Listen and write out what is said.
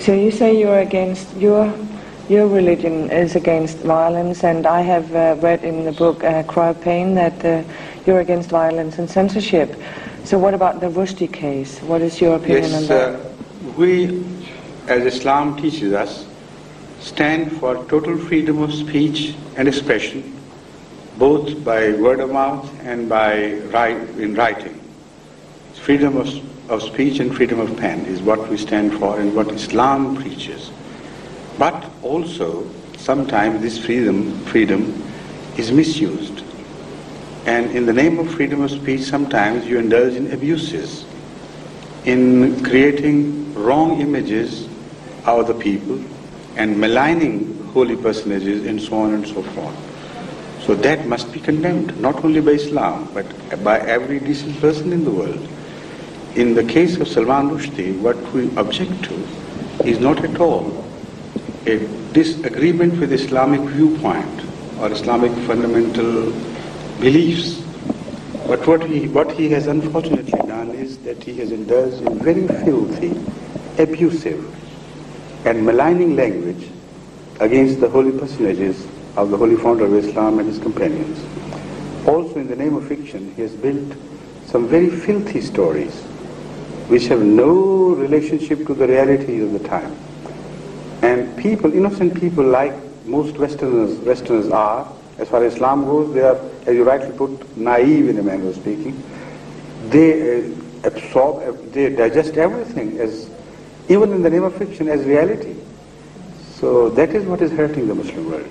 So you say you're against, your religion is against violence, and I have read in the book Cry of Pain that you're against violence and censorship. So what about the Rushdie case? What is your opinion on that? We, as Islam teaches us, stand for total freedom of speech and expression, both by word of mouth and by in writing. Freedom of speech and freedom of pen is what we stand for and what Islam preaches. But also, sometimes this freedom is misused. And in the name of freedom of speech, sometimes you indulge in abuses, in creating wrong images of the people and maligning holy personages and so on and so forth. So that must be condemned, not only by Islam, but by every decent person in the world. In the case of Salman Rushdie, what we object to is not at all a disagreement with Islamic viewpoint or Islamic fundamental beliefs. But what he has unfortunately done is that he has indulged in very filthy, abusive and maligning language against the holy personages of the holy founder of Islam and his companions. Also, in the name of fiction, he has built some very filthy stories which have no relationship to the reality of the time. And people, innocent people like most Westerners are, as far as Islam goes, they are, as you rightly put, naive in a manner of speaking. They absorb, they digest everything as, even in the name of fiction, as reality. So that is what is hurting the Muslim world.